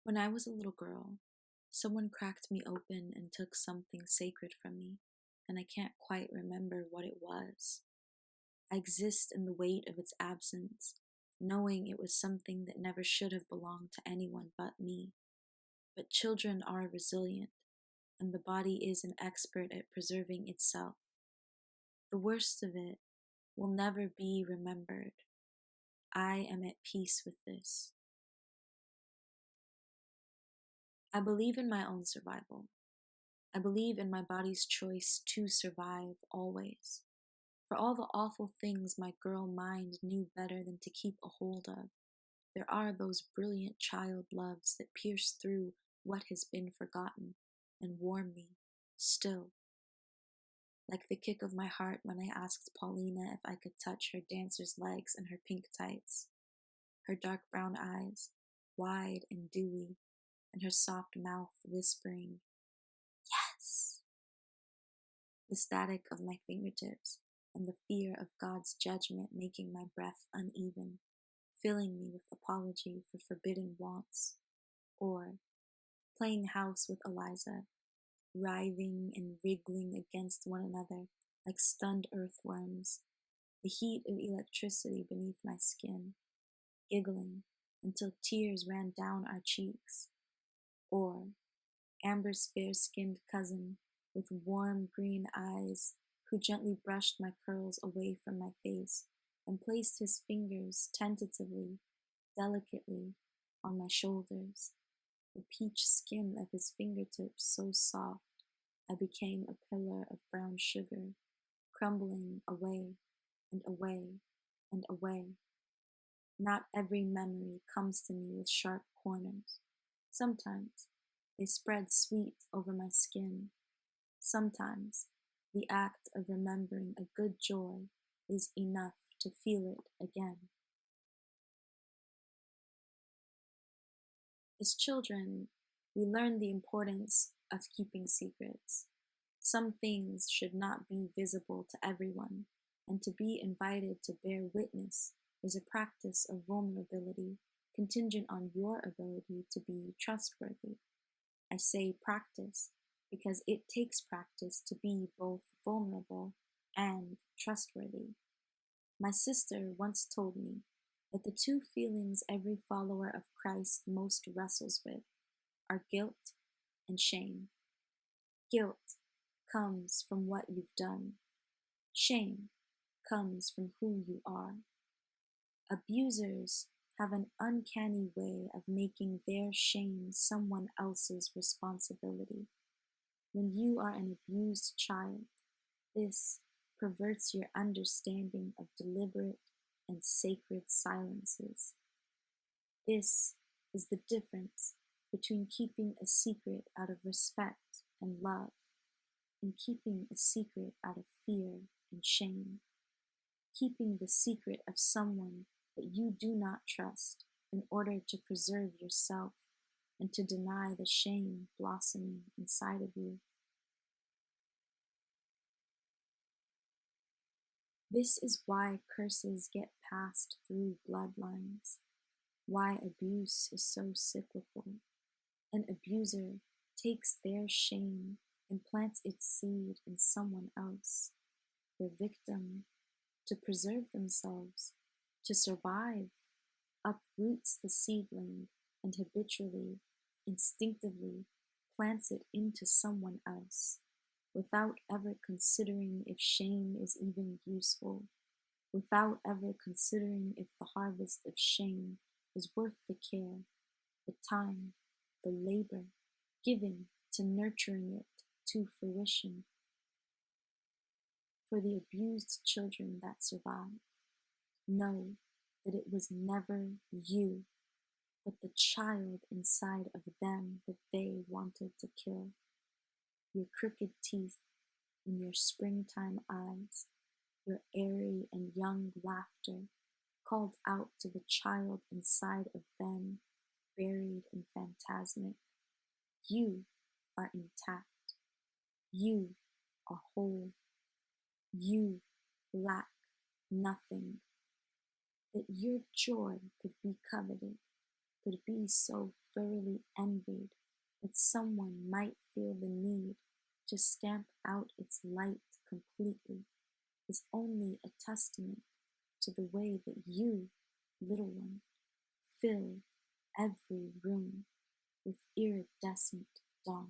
When I was a little girl, someone cracked me open and took something sacred from me, and I can't quite remember what it was. I exist in the weight of its absence, knowing it was something that never should have belonged to anyone but me. But children are resilient, and the body is an expert at preserving itself. The worst of it will never be remembered. I am at peace with this. I believe in my own survival. I believe in my body's choice to survive always. For all the awful things my girl mind knew better than to keep a hold of, there are those brilliant child loves that pierce through what has been forgotten and warm me still. Like the kick of my heart when I asked Paulina if I could touch her dancer's legs and her pink tights, her dark brown eyes, wide and dewy, and her soft mouth whispering, "Yes!" The static of my fingertips and the fear of God's judgment making my breath uneven, filling me with apology for forbidden wants, or playing house with Eliza, writhing and wriggling against one another like stunned earthworms, the heat of electricity beneath my skin, giggling until tears ran down our cheeks, or Amber's fair-skinned cousin with warm green eyes who gently brushed my curls away from my face and placed his fingers tentatively, delicately, on my shoulders, the peach skin of his fingertips so soft I became a pillar of brown sugar, crumbling away and away and away. Not every memory comes to me with sharp corners. Sometimes they spread sweet over my skin. Sometimes the act of remembering a good joy is enough to feel it again. As children, we learn the importance of keeping secrets. Some things should not be visible to everyone, and to be invited to bear witness is a practice of vulnerability contingent on your ability to be trustworthy. I say practice because it takes practice to be both vulnerable and trustworthy. My sister once told me that the two feelings every follower of Christ most wrestles with are guilt and shame. Guilt comes from what you've done. Shame comes from who you are. Abusers have an uncanny way of making their shame someone else's responsibility. When you are an abused child, this perverts your understanding of deliberate and sacred silences. This is the difference between keeping a secret out of respect and love and keeping a secret out of fear and shame. Keeping the secret of someone that you do not trust in order to preserve yourself and to deny the shame blossoming inside of you. This is why curses get passed through bloodlines, why abuse is so cyclical. An abuser takes their shame and plants its seed in someone else, their victim, to preserve themselves, to survive, uproots the seedling and habitually, instinctively plants it into someone else, without ever considering if shame is even useful, without ever considering if the harvest of shame is worth the care, the time, the labor given to nurturing it to fruition. For the abused children that survive, know that it was never you, but the child inside of them that they wanted to kill. Your crooked teeth and your springtime eyes, your airy and young laughter called out to the child inside of them, buried and phantasmic. You are intact. You are whole. You lack nothing. That your joy could be coveted, could be so thoroughly envied that someone might feel the need to stamp out its light completely is only a testament to the way that you, little one, fill every room with iridescent dawn.